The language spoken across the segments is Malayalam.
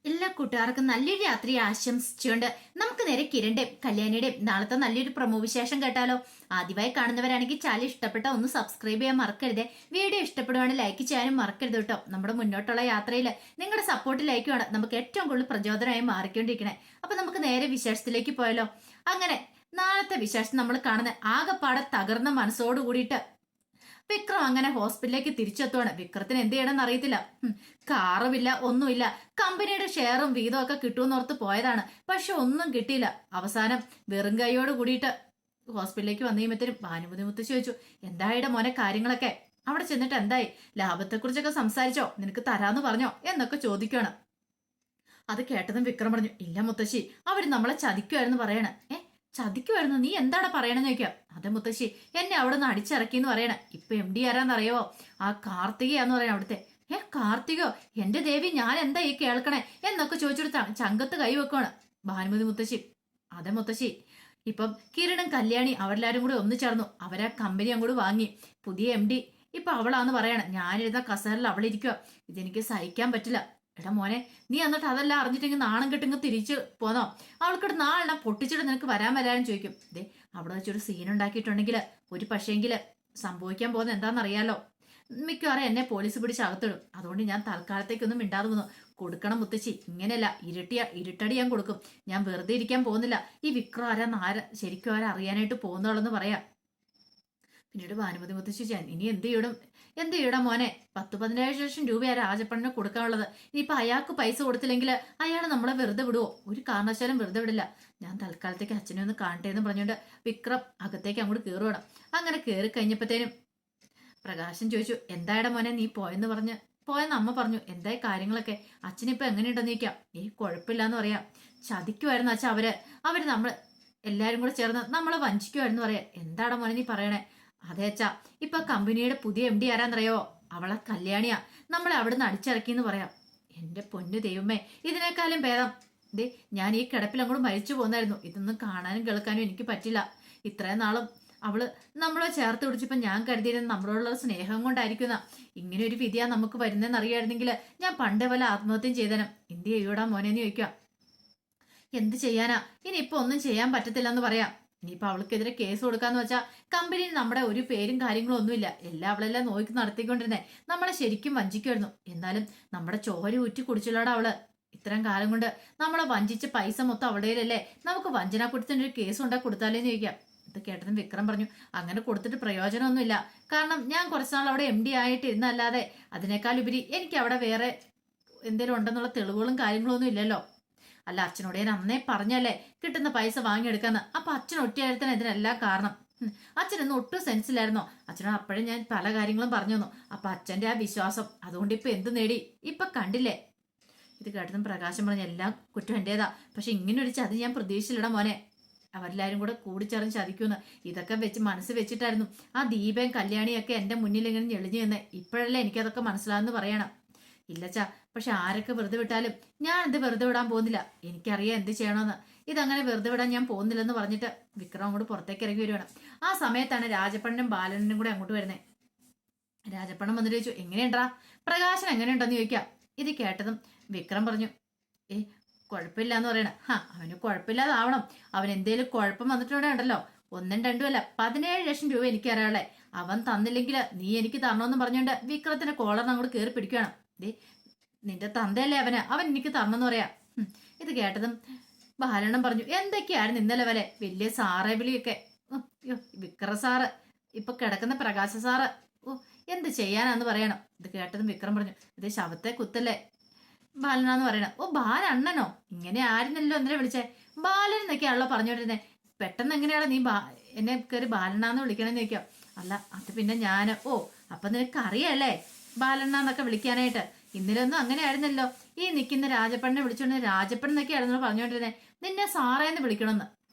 എല്ലാ കൂട്ടുകാർക്കും നല്ലൊരു രാത്രി ആശംസിച്ചുകൊണ്ട് നമുക്ക് നേരെ കിരണിന്റെയും കല്യാണിയുടെയും നാളത്തെ നല്ലൊരു പ്രൊമോ വിശേഷം കേട്ടാലോ. ആദ്യമായി കാണുന്നവരാണെങ്കിൽ ചാനൽ ഇഷ്ടപ്പെട്ട ഒന്ന് സബ്സ്ക്രൈബ് ചെയ്യാൻ മറക്കരുത്. വീഡിയോ ഇഷ്ടപ്പെടുവാണെങ്കിൽ ലൈക്ക് ചെയ്യാനും മറക്കരുത് കേട്ടോ. നമ്മുടെ മുന്നോട്ടുള്ള യാത്രയിൽ നിങ്ങളുടെ സപ്പോർട്ട് ലൈക്കുമാണ് നമുക്ക് ഏറ്റവും കൂടുതൽ പ്രചോദനമായി മാറിക്കൊണ്ടിരിക്കണേ. അപ്പൊ നമുക്ക് നേരെ വിശേഷത്തിലേക്ക് പോയാലോ. അങ്ങനെ നാളത്തെ വിശേഷം നമ്മൾ കാണുന്ന ആകെപ്പാടെ തകർന്ന മനസ്സോട് കൂടിയിട്ട് വിക്രം അങ്ങനെ ഹോസ്പിറ്റലിലേക്ക് തിരിച്ചെത്തുവാണ്. വിക്രത്തിന് എന്ത് ചെയ്യണമെന്ന് അറിയത്തില്ല. കാറുമില്ല, ഒന്നുമില്ല. കമ്പനിയുടെ ഷെയറും വീതവും ഒക്കെ കിട്ടുമെന്നോർത്ത് പോയതാണ്. പക്ഷെ ഒന്നും കിട്ടിയില്ല. അവസാനം വെറും കൈയോട് കൂടിയിട്ട് ഹോസ്പിറ്റലിലേക്ക് വന്നു കഴിയുമ്പത്തേനും ഭാനുമതി മുത്തശ്ശി ചോദിച്ചു, എന്തായുടെ മോനെ കാര്യങ്ങളൊക്കെ? അവിടെ ചെന്നിട്ട് എന്തായി? ലാഭത്തെക്കുറിച്ചൊക്കെ സംസാരിച്ചോ? നിനക്ക് തരാന്ന് പറഞ്ഞോ എന്നൊക്കെ ചോദിക്കുകയാണ്. അത് കേട്ടതും വിക്രം പറഞ്ഞു, ഇല്ല മുത്തശ്ശി, അവര് നമ്മളെ ചതിക്കുമായിരുന്നു പറയണേ. ചതിക്കുമായിരുന്നു? നീ എന്താടാ പറയണെന്ന് ചോദിക്കാം. അതെ മുത്തശ്ശി, എന്നെ അവിടെ നിന്ന് അടിച്ചിറക്കിന്ന് പറയണേ. ഇപ്പൊ എം ഡി ആരാന്നറിയോ? ആ കാർത്തികയാന്ന് പറയണ അവിടുത്തെ. കാർത്തികോ? എന്റെ ദേവി, ഞാൻ എന്താ ഈ കേൾക്കണേ എന്നൊക്കെ ചോദിച്ചിട്ട് ചങ്കത്ത് കൈ വെക്കുവാണ് ഭാനുമതി മുത്തശ്ശി. അതെ മുത്തശ്ശി, ഇപ്പം കിരണും കല്യാണി അവരെല്ലാരും കൂടി ഒന്നിച്ചേർന്നു. അവരാ കമ്പനി അങ്ങോട്ട് വാങ്ങി. പുതിയ എം ഡി ഇപ്പൊ അവളാന്ന് പറയണ. ഞാനിരുന്ന കസേരയിൽ അവളിരിക്കുക. ഇതെനിക്ക് സഹിക്കാൻ പറ്റില്ല. എടാ മോനെ, നീ എന്നിട്ട് അതെല്ലാം അറിഞ്ഞിട്ടെങ്കിൽ നാണം കെട്ടിങ്ങ് തിരിച്ചു പോന്നോ? അവൾക്കിട്ട് നാളെണ്ണം പൊട്ടിച്ചിട്ട് നിനക്ക് വരാൻ ചോദിക്കും. ദേ, അവിടെ വെച്ചൊരു സീൻ ഉണ്ടാക്കിയിട്ടുണ്ടെങ്കിൽ ഒരു പക്ഷേങ്കിൽ സംഭവിക്കാൻ പോകുന്നത് എന്താണെന്നറിയാലോ. മിക്കവാറും എന്നെ പോലീസ് പിടിച്ച് അകത്തിടും. അതുകൊണ്ട് ഞാൻ തൽക്കാലത്തേക്കൊന്നും മിണ്ടാതെ പോന്നു. കൊടുക്കണം മുത്തശ്ശി, ഇങ്ങനെയല്ല, ഇരുട്ടടി ഞാൻ കൊടുക്കും. ഞാൻ വെറുതെ ഇരിക്കാൻ പോകുന്നില്ല. ഈ വിക്രം ശരിക്കും അറിയാനായിട്ട് പോകുന്നുള്ളെന്ന് പറയാം. പിന്നീട് ഭാനുമതി മുത്തശ്ശി ഇനി എന്ത് ചെയ്യണം മോനെ? 10-15 ലക്ഷം രൂപയാ രാജപ്പണിന് കൊടുക്കാനുള്ളത്. ഇനിയിപ്പൊ അയാൾക്ക് പൈസ കൊടുത്തില്ലെങ്കിൽ അയാൾ നമ്മളെ വെറുതെ വിടുവോ? ഒരു കാരണവശാലും വെറുതെ വിടില്ല. ഞാൻ തൽക്കാലത്തേക്ക് അച്ഛനെ ഒന്ന് കാണട്ടെ എന്ന് പറഞ്ഞുകൊണ്ട് വിക്രം അകത്തേക്ക് അങ്ങോട്ട് കയറുവാണ്. അങ്ങനെ കയറി കഴിഞ്ഞപ്പോഴത്തേനും പ്രകാശൻ ചോദിച്ചു, എന്തായുടെ മോനെ നീ പോയെന്ന് അമ്മ പറഞ്ഞു. എന്തായി കാര്യങ്ങളൊക്കെ? അച്ഛനിപ്പൊ എങ്ങനെയുണ്ടെന്ന് ചോദിക്കാം. കുഴപ്പമില്ലാന്ന് പറയാം. ചതിക്കുമായിരുന്നു അച്ഛൻ. അവര് നമ്മൾ എല്ലാരും കൂടെ ചേർന്ന് നമ്മളെ വഞ്ചിക്കുമായിരുന്നു പറയാം. എന്താടാ മോനെ നീ പറയണേ? അതെ അച്ഛാ, ഇപ്പൊ കമ്പനിയുടെ പുതിയ എം ഡി ആരാന്നറിയോ? അവളെ കല്യാണിയാ. നമ്മളെ അവിടുന്ന് അടിച്ചിറക്കിന്ന് പറയാം. എന്റെ പൊന്നു ദൈവമേ, ഇതിനേക്കാളും ഭേദം ദേ ഞാൻ ഈ കിടപ്പിൽ അങ്ങോട്ട് മരിച്ചു പോന്നായിരുന്നു. ഇതൊന്നും കാണാനും കേൾക്കാനും എനിക്ക് പറ്റില്ല. ഇത്രയും നാളും അവള് നമ്മളെ ചേർത്ത് പിടിച്ചപ്പോ ഞാൻ കരുതിയിരുന്ന നമ്മളോടുള്ള സ്നേഹം കൊണ്ടായിരിക്കുന്ന ഇങ്ങനെ ഒരു വിധിയാ നമുക്ക് വരുന്നതെന്ന് അറിയായിരുന്നെങ്കിൽ ഞാൻ പണ്ടേ വല്ല ആത്മഹത്യം ചെയ്തേനും. എന്ത് ചെയ്യൂടാ മോനെന്ന് ചോദിക്കാം. എന്ത് ചെയ്യാനാ? ഇനിയിപ്പൊ ഒന്നും ചെയ്യാൻ പറ്റത്തില്ലെന്ന് പറയാം. ഇനിയിപ്പൊ അവൾക്കെതിരെ കേസ് കൊടുക്കാന്ന് വെച്ചാൽ കമ്പനിയിൽ നമ്മുടെ ഒരു പേരും കാര്യങ്ങളും ഒന്നുമില്ല. എല്ലാം അവളെല്ലാം നോക്കി നടത്തിക്കൊണ്ടിരുന്നേ. നമ്മളെ ശരിക്കും വഞ്ചിക്കുമായിരുന്നു. എന്നാലും നമ്മുടെ ചോര ഊറ്റി കുടിച്ചില്ലോടാ അവള്. ഇത്രയും കാലം കൊണ്ട് നമ്മളെ വഞ്ചിച്ച പൈസ മൊത്തം അവളുടെയിലല്ലേ. നമുക്ക് വഞ്ചന കുറ്റത്തിന്റെ ഒരു കേസ് ഉണ്ടാക്കി കൊടുത്താലേന്ന് ചോദിക്കാം. ഇത് കേട്ടതും വിക്രം പറഞ്ഞു, അങ്ങനെ കൊടുത്തിട്ട് പ്രയോജനമൊന്നുമില്ല. കാരണം ഞാൻ കുറച്ചുനാൾ അവിടെ എം ഡി ആയിട്ട് ഇരുന്നല്ലാതെ അതിനേക്കാൾ ഉപരി എനിക്ക് അവിടെ വേറെ എന്തെങ്കിലും ഉണ്ടെന്നുള്ള തെളിവുകളും കാര്യങ്ങളും ഒന്നും ഇല്ലല്ലോ. അല്ല, അച്ഛനോട് ഞാൻ അന്നേ പറഞ്ഞല്ലേ കിട്ടുന്ന പൈസ വാങ്ങിയെടുക്കാന്ന്. അപ്പൊ അച്ഛൻ ഒറ്റയായിരുത്തന്നെ ഇതിനെല്ലാം കാരണം. അച്ഛനൊന്നും ഒട്ടും സെൻസിലായിരുന്നോ? അച്ഛനോട് അപ്പോഴും ഞാൻ പല കാര്യങ്ങളും പറഞ്ഞു തന്നു. അപ്പൊ അച്ഛന്റെ ആ വിശ്വാസം അതുകൊണ്ട് ഇപ്പൊ എന്ത് നേടി? ഇപ്പൊ കണ്ടില്ലേ? ഇത് കേട്ടതും പ്രകാശം പറഞ്ഞ എല്ലാം കുറ്റം എന്റേതാ. പക്ഷെ ഇങ്ങനെ ഒരു ചതി ഞാൻ പ്രതീക്ഷിച്ചില്ലടാ മോനെ. അവരെല്ലാരും കൂടെ കൂടിച്ചേർന്ന് ചതിക്കുന്നു. ഇതൊക്കെ മനസ്സ് വെച്ചിട്ടായിരുന്നു ആ ദീപയും കല്യാണിയൊക്കെ എന്റെ മുന്നിൽ ഇങ്ങനെ ഞെളിഞ്ഞു നിന്ന്. ഇപ്പോഴല്ലേ എനിക്കതൊക്കെ മനസ്സിലാന്ന് പറയണം. ഇല്ലച്ചാ, പക്ഷെ ആരൊക്കെ വെറുതെ വിട്ടാലും ഞാൻ എന്ത് വെറുതെ വിടാൻ പോകുന്നില്ല. എനിക്കറിയാം എന്ത് ചെയ്യണമെന്ന്. ഇതങ്ങനെ വെറുതെ വിടാൻ ഞാൻ പോകുന്നില്ലെന്ന് പറഞ്ഞിട്ട് വിക്രം അങ്ങോട്ട് പുറത്തേക്ക് ഇറങ്ങി വരുവാണ്. ആ സമയത്താണ് രാജപ്പണ്ണനും ബാലനും കൂടെ അങ്ങോട്ട് വരുന്നത്. രാജപ്പണ്ണൻ വന്നിട്ട് ചോദിച്ചു, എങ്ങനെയുണ്ടാ പ്രകാശൻ, എങ്ങനെയുണ്ടെന്ന് ചോദിക്കാം. ഇത് കേട്ടതും വിക്രം പറഞ്ഞു, കുഴപ്പമില്ല എന്ന് പറയണ. അവന് കുഴപ്പമില്ലാതാവണം. അവൻ എന്തേലും കുഴപ്പം വന്നിട്ടുണ്ടല്ലോ, 1-2 അല്ല 17 ലക്ഷം രൂപ എനിക്കറിയാളെ. അവൻ തന്നില്ലെങ്കിൽ നീ എനിക്ക് തരണമെന്ന് പറഞ്ഞുകൊണ്ട് വിക്രത്തിന്റെ കോളറിന് അങ്ങോട്ട് കയറി പിടിക്കണം. നിന്റെ തന്തയല്ലേ അവൻ എനിക്ക് തരണമെന്ന് പറയാം. ഇത് കേട്ടതും ബാലണ്ണം പറഞ്ഞു, എന്തൊക്കെയായിരുന്നു ഇന്നലെ വരെ വലിയ സാറേ വിളിയൊക്കെ. വിക്രം സാറ് ഇപ്പൊ കിടക്കുന്ന പ്രകാശ സാറ് എന്ത് ചെയ്യാനാന്ന് പറയണം. ഇത് കേട്ടതും വിക്രം പറഞ്ഞു, ഇത് ശവത്തെ കുത്തല്ലേ ബാലനാന്ന് പറയണം. ബാലണ്ണനോ? ഇങ്ങനെ ആയിരുന്നല്ലോ എന്തിനാ വിളിച്ചേ? ബാലൻ എന്നൊക്കെയാണല്ലോ പറഞ്ഞോണ്ടിരുന്നേ. പെട്ടെന്ന് എങ്ങനെയാണ് നീ എന്നെ കയറി ബാലണ്ണാന്ന് വിളിക്കണമെന്ന് ചോദിക്കാം. അല്ല, അത് പിന്നെ ഞാന് അപ്പൊ നിനക്ക് അറിയല്ലേ ബാലണ്ണാന്നൊക്കെ വിളിക്കാനായിട്ട്? ഇന്നലൊന്നും അങ്ങനെ ആയിരുന്നല്ലോ. ഈ നിൽക്കുന്ന രാജപ്പണ്ണനെ വിളിച്ചോണ്ട് രാജപ്പൻ എന്നൊക്കെ ആയിരുന്നല്ലോ പറഞ്ഞോണ്ടിരുന്നേ. നിന്നെ സാറേന്ന് വിളിക്കണമെന്ന്.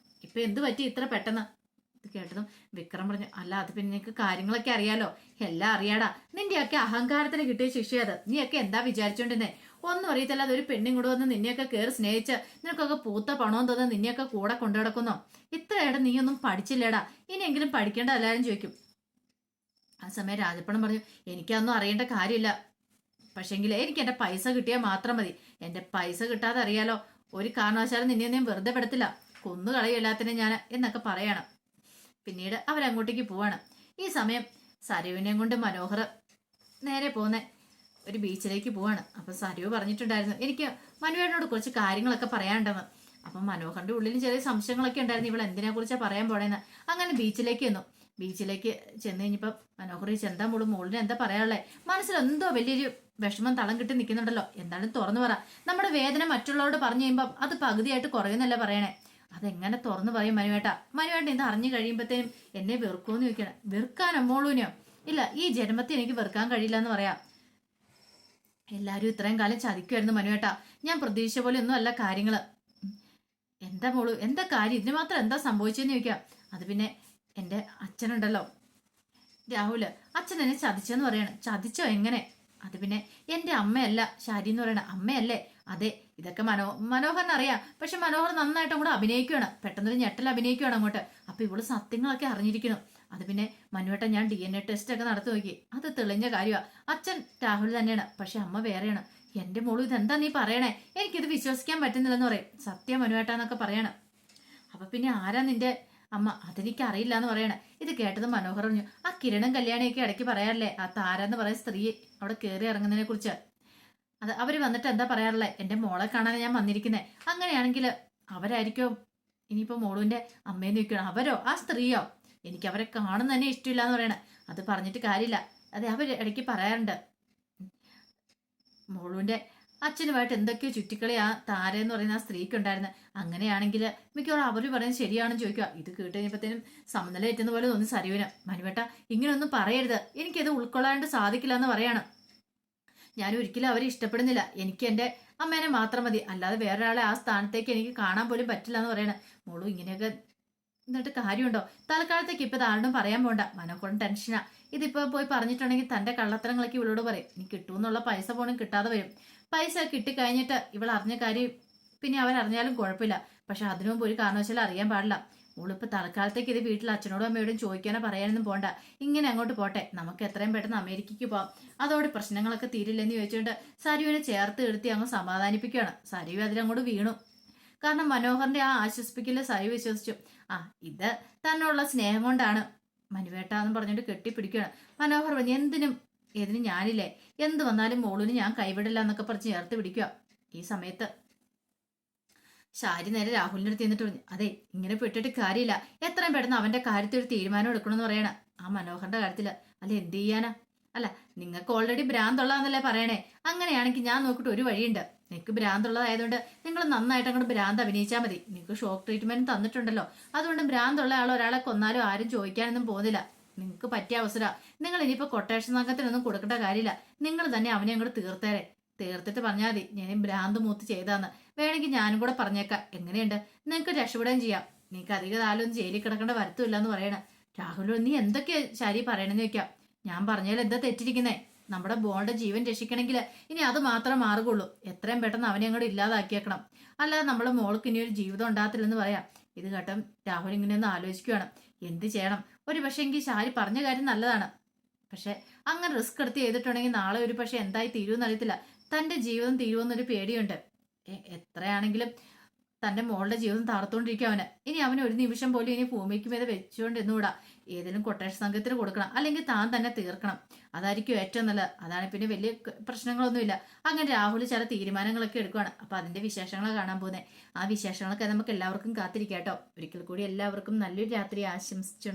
ഇപ്പൊ എന്ത് പറ്റി ഇത്ര പെട്ടെന്ന്? ഇത് കേട്ടതും വിക്രം പറഞ്ഞു, അല്ല അത് പിന്നെ നിനക്ക് കാര്യങ്ങളൊക്കെ അറിയാലോ. എല്ലാം അറിയാടാ. നിന്റെയൊക്കെ അഹങ്കാരത്തിന് കിട്ടിയ ശിക്ഷയത്. നീയൊക്കെ എന്താ വിചാരിച്ചോണ്ടിരുന്നേ? ഒന്നും അറിയത്തില്ല. അതൊരു പെണ്ണും കൂടെ വന്ന് നിന്നെയൊക്കെ കയറി സ്നേഹിച്ച് നിനക്കൊക്കെ പൂത്ത പണവും തോന്നുന്നു നിന്നെയൊക്കെ കൂടെ കൊണ്ടു കിടക്കുന്നോ? ഇത്രയേടെ നീയൊന്നും പഠിച്ചില്ലേടാ. ഇനിയെങ്കിലും പഠിക്കേണ്ട എല്ലാവരും ചോദിക്കും. ആ സമയം രാജപ്പണം പറഞ്ഞു, എനിക്കതൊന്നും അറിയേണ്ട കാര്യമില്ല. പക്ഷെങ്കിൽ എനിക്ക് എൻ്റെ പൈസ കിട്ടിയാൽ മാത്രം മതി. എൻ്റെ പൈസ കിട്ടാതെ അറിയാലോ, ഒരു കാരണവശാലും നിന്നെ വെറുതെ പെടത്തില്ല, കൊന്നു കളയും എല്ലാത്തിനും ഞാൻ എന്നൊക്കെ പറയണം. പിന്നീട് അവരങ്ങോട്ടേക്ക് പോവാണ്. ഈ സമയം സരുവിനെയും കൊണ്ട് മനോഹർ നേരെ പോകുന്ന ഒരു ബീച്ചിലേക്ക് പോവാണ്. അപ്പം സരു പറഞ്ഞിട്ടുണ്ടായിരുന്നു എനിക്ക് മനുവേട്ടനോട് കുറച്ച് കാര്യങ്ങളൊക്കെ പറയാനുണ്ടെന്ന്. അപ്പം മനോഹറിന്റെ ഉള്ളിലും ചെറിയ സംശയങ്ങളൊക്കെ ഉണ്ടായിരുന്നു, ഇവൾ എന്തിനെ കുറിച്ചാണ് പറയാൻ പോണേന്ന്. അങ്ങനെ ബീച്ചിലേക്ക് ചെന്നു. ബീച്ചിലേക്ക് ചെന്ന് കഴിഞ്ഞപ്പോൾ മനോഹർ ചെന്താ മോളിന് എന്താ പറയാനുള്ളത്, മനസ്സിലെന്തോ വലിയൊരു വിഷമം തളം കിട്ടി നിൽക്കുന്നുണ്ടല്ലോ, എന്തായാലും തുറന്നു പറ. നമ്മുടെ വേദന മറ്റുള്ളവരോട് പറഞ്ഞു കഴിയുമ്പോൾ അത് പകുതിയായിട്ട് കുറയുന്നല്ല പറയണേ. അതെങ്ങനെ തുറന്നു പറയും മനുവേട്ടൻ ഇത് അറിഞ്ഞു കഴിയുമ്പോഴത്തേനും എന്നെ വെറുക്കുമെന്ന് ചോദിക്കണം. വെറുക്കാനോ മോളൂനോ? ഇല്ല, ഈ ജന്മത്തെ എനിക്ക് വെറുക്കാൻ കഴിയില്ല എന്ന് പറയാം. എല്ലാവരും ഇത്രയും കാലം ചതിക്കുമായിരുന്നു മനുവേട്ടാ, ഞാൻ പ്രതീക്ഷിച്ച പോലെ ഒന്നും അല്ല കാര്യങ്ങള്. എന്താ മോളു, എന്താ കാര്യം, ഇതിന് മാത്രം എന്താ സംഭവിച്ചെന്ന് ചോദിക്കാം. അത് പിന്നെ എൻ്റെ അച്ഛനുണ്ടല്ലോ രാഹുല്, അച്ഛൻ എന്നെ ചതിച്ചെന്ന് പറയാണ്. ചതിച്ചോ, എങ്ങനെ? അത് പിന്നെ എൻ്റെ അമ്മയല്ല ശാരി എന്ന് പറയണ അമ്മയല്ലേ? അതെ, ഇതൊക്കെ മനോഹറിന് അറിയാം. പക്ഷെ മനോഹർ നന്നായിട്ട് അങ്ങോട്ട് അഭിനയിക്കുകയാണ്, പെട്ടെന്നൊരു ഞെട്ടൽ അഭിനയിക്കുകയാണ് അങ്ങോട്ട്. അപ്പൊ ഇവള് സത്യങ്ങളൊക്കെ അറിഞ്ഞിരിക്കുന്നു. അത് പിന്നെ മനുവേട്ടൻ ഞാൻ DNA ടെസ്റ്റ് ഒക്കെ നടത്തി നോക്കി, അത് തെളിഞ്ഞ കാര്യമാണ്. അച്ഛൻ രാഹുൽ തന്നെയാണ്, പക്ഷെ അമ്മ വേറെയാണ്. എന്റെ മോള് ഇതെന്താ നീ പറയണേ, എനിക്കിത് വിശ്വസിക്കാൻ പറ്റുന്നില്ലെന്ന് പറയും. സത്യം മനുവേട്ടാന്നൊക്കെ പറയണം. അപ്പൊ പിന്നെ ആരാ നിന്റെ അമ്മ? അതെനിക്ക് അറിയില്ല എന്ന് പറയണേ. ഇത് കേട്ടത് മനോഹർ പറഞ്ഞു, ആ കിരണും കല്യാണിയൊക്കെ ഇടയ്ക്ക് പറയാറില്ലേ, ആ താരെന്ന് പറയുന്ന സ്ത്രീ അവിടെ കയറി ഇറങ്ങുന്നതിനെ കുറിച്ച്. അത് അവര് വന്നിട്ട് എന്താ പറയാറുള്ളത്, എന്റെ മോളെ കാണാൻ ഞാൻ വന്നിരിക്കുന്നത്. അങ്ങനെയാണെങ്കിൽ അവരായിരിക്കും ഇനിയിപ്പോ മോളുവിന്റെ അമ്മയെന്ന് ചോദിക്കണം. അവരോ, ആ സ്ത്രീയോ? എനിക്ക് അവരെ കാണുന്ന തന്നെ ഇഷ്ടമില്ല എന്ന് പറയണേ. അത് പറഞ്ഞിട്ട് കാര്യമില്ല, അതെ അവർ ഇടയ്ക്ക് പറയാറുണ്ട് മോളുവിന്റെ അച്ഛനുമായിട്ട് എന്തൊക്കെയോ ചുറ്റിക്കളി ആ താരെന്ന് പറയുന്ന ആ സ്ത്രീക്ക് ഉണ്ടായിരുന്നു. അങ്ങനെയാണെങ്കിൽ മിക്കവാറും അവര് പറയുന്നത് ശരിയാണെന്ന് ചോദിക്കുക. ഇത് കേട്ട് കഴിഞ്ഞപ്പോഴത്തേനും സമനില ഏറ്റുന്ന പോലെ തോന്നി സരുവിന്. മനുവേട്ട, ഇങ്ങനെയൊന്നും പറയരുത്, എനിക്കത് ഉൾക്കൊള്ളാണ്ട് സാധിക്കില്ല എന്ന് പറയാണ്. ഞാൻ ഒരിക്കലും അവരെ ഇഷ്ടപ്പെടുന്നില്ല, എനിക്ക് എൻ്റെ അമ്മേനെ മാത്രം മതി, അല്ലാതെ വേറൊരാളെ ആ സ്ഥാനത്തേക്ക് എനിക്ക് കാണാൻ പോലും പറ്റില്ല എന്ന് പറയണ. മോളു ഇങ്ങനെയൊക്കെ എന്നിട്ട് കാര്യമുണ്ടോ? തൽക്കാലത്തേക്ക് ഇപ്പൊ ആരോടും പറയാൻ പോണ്ട. മനോഹരൻ ടെൻഷനാ. ഇതിപ്പോ പോയി പറഞ്ഞിട്ടുണ്ടെങ്കിൽ തന്റെ കള്ളത്തരങ്ങളൊക്കെ ഇവളോട് പറയും. ഇനി കിട്ടുമെന്നുള്ള പൈസ പോലും കിട്ടാതെ വരും. പൈസ കിട്ടിക്കഴിഞ്ഞിട്ട് ഇവൾ അറിഞ്ഞ കാര്യം പിന്നെ അവരറിഞ്ഞാലും കുഴപ്പമില്ല. പക്ഷെ അതിനു മുമ്പ് ഒരു കാരണവശാലും അറിയാൻ പാടില്ല. മോളിപ്പോ തൽക്കാലത്തേക്ക് ഇത് വീട്ടിൽ അച്ഛനോടും അമ്മയോടും ചോദിക്കാനോ പറയാനൊന്നും പോണ്ട. ഇങ്ങനെ അങ്ങോട്ട് പോട്ടെ, നമുക്ക് എത്രയും പെട്ടെന്ന് അമേരിക്കയ്ക്ക് പോവാം, അതോടെ പ്രശ്നങ്ങളൊക്കെ തീരില്ലെന്ന് ചോദിച്ചുകൊണ്ട് സരുവിനെ ചേർത്ത് എടുത്തി അങ്ങ് സമാധാനിപ്പിക്കുകയാണ്. സരു അതിലങ്ങോട്ട് വീണു. കാരണം മനോഹറിന്റെ ആ ആശ്വസിപ്പിക്കല് സരു വിശ്വസിച്ചു. ആ, ഇത് തന്നുള്ള സ്നേഹം കൊണ്ടാണ് മനുവേട്ട എന്ന് പറഞ്ഞിട്ട് കെട്ടിപ്പിടിക്കുകയാണ്. മനോഹർ പറഞ്ഞു, എന്തിനും ഏതിനും ഞാനില്ലേ, എന്ത് വന്നാലും മോളിന് ഞാൻ കൈവിടില്ല എന്നൊക്കെ പറഞ്ഞ് ചേർത്ത് പിടിക്കുക. ഈ സമയത്ത് ശാരി നേരെ രാഹുലിന്റെ അടുത്ത് എന്നിട്ട് പറഞ്ഞു, അതെ, ഇങ്ങനെ പെട്ടിട്ട് കാര്യമില്ല, എത്രയും പെട്ടെന്ന് അവന്റെ കാര്യത്തിൽ ഒരു തീരുമാനം എടുക്കണമെന്ന് പറയണ. ആ മനോഹറിന്റെ കാര്യത്തില് അല്ല എന്ത് ചെയ്യാനാ? അല്ല, നിങ്ങൾക്ക് ഓൾറെഡി ഭ്രാന്തുള്ളതെന്നല്ലേ പറയണേ. അങ്ങനെയാണെങ്കിൽ ഞാൻ നോക്കിയിട്ട് ഒരു വഴിയുണ്ട്. നിനക്ക് ഭ്രാന്തുള്ളതായതുകൊണ്ട് നിങ്ങൾ നന്നായിട്ട് അങ്ങോട്ട് ഭ്രാന്ത് അഭിനയിച്ചാൽ മതി. നിങ്ങൾക്ക് ഷോക്ക് ട്രീറ്റ്മെന്റ് തന്നിട്ടുണ്ടല്ലോ, അതുകൊണ്ട് ഭ്രാന്തുള്ള ആൾ ഒരാളെ കൊന്നാലും ആരും ചോദിക്കാനൊന്നും പോകുന്നില്ല. നിങ്ങൾക്ക് പറ്റിയ അവസരം. നിങ്ങൾ ഇനിയിപ്പോൾ കൊട്ടേഷൻ സംഘത്തിനൊന്നും കൊടുക്കേണ്ട കാര്യമില്ല, നിങ്ങൾ തന്നെ അവനെ അങ്ങോട്ട് തീർത്തിട്ട് പറഞ്ഞാൽ മതി ഞാൻ ഭ്രാന്ത് മൂത്ത് ചെയ്താന്ന്. വേണമെങ്കിൽ ഞാനും കൂടെ പറഞ്ഞേക്കാം, എങ്ങനെയുണ്ട്? നിങ്ങൾക്ക് രക്ഷപ്പെടുകയും ചെയ്യാം. നിങ്ങൾക്ക് അധിക കാലം ജയിലിൽ കിടക്കേണ്ട വരത്തുമില്ല എന്ന് പറയണ. രാഹുൽ, നീ എന്തൊക്കെയാ ശരി പറയണെന്ന് ചോദിക്കാം. ഞാൻ പറഞ്ഞാൽ എന്താ തെറ്റിരിക്കുന്നേ? നമ്മുടെ ബോളുടെ ജീവൻ രക്ഷിക്കണമെങ്കിൽ ഇനി അത് മാത്രമേ മാർഗുള്ളൂ. എത്രയും പെട്ടെന്ന് അവനെ അങ്ങോട്ട് ഇല്ലാതാക്കിയേക്കണം, അല്ലാതെ നമ്മളെ മോൾക്ക് ഇനി ഒരു ജീവിതം ഉണ്ടാകത്തില്ലെന്ന് പറയാം. ഇത് കേട്ടം രാഹുൽ ഇങ്ങനെയൊന്ന് ആലോചിക്കുകയാണ്, എന്ത് ചെയ്യണം. ഒരു പക്ഷേ എങ്കിൽ ശാരി പറഞ്ഞ കാര്യം നല്ലതാണ്, പക്ഷെ അങ്ങനെ റിസ്ക് എടുത്ത് ചെയ്തിട്ടുണ്ടെങ്കിൽ നാളെ ഒരു പക്ഷെ എന്തായി തീരുമെന്ന് അറിയത്തില്ല. തന്റെ ജീവിതം തീരുമെന്നൊരു പേടിയുണ്ട്. എത്രയാണെങ്കിലും തന്റെ മോളുടെ ജീവിതം തകർത്തുകൊണ്ടിരിക്കും അവന്. ഇനി അവന് ഒരു നിമിഷം പോലും ഇനി ഭൂമിക്ക് മീതെ വെച്ചുകൊണ്ട് എന്നുകൂടാ. ഏതെങ്കിലും കൊട്ടേഷൻ സംഘത്തിന് കൊടുക്കണം, അല്ലെങ്കിൽ താൻ തന്നെ തീർക്കണം. അതായിരിക്കും ഏറ്റവും നല്ലത്. അതാണ് പിന്നെ വലിയ പ്രശ്നങ്ങളൊന്നുമില്ല. അങ്ങനെ രാഹുൽ ചില തീരുമാനങ്ങളൊക്കെ എടുക്കുകയാണ്. അപ്പൊ അതിന്റെ വിശേഷങ്ങൾ കാണാൻ പോകുന്നത്. ആ വിശേഷങ്ങളൊക്കെ നമുക്ക് എല്ലാവർക്കും കാത്തിരിക്കാം കേട്ടോ. ഒരിക്കൽ കൂടി എല്ലാവർക്കും നല്ലൊരു രാത്രി ആശംസിച്ചു.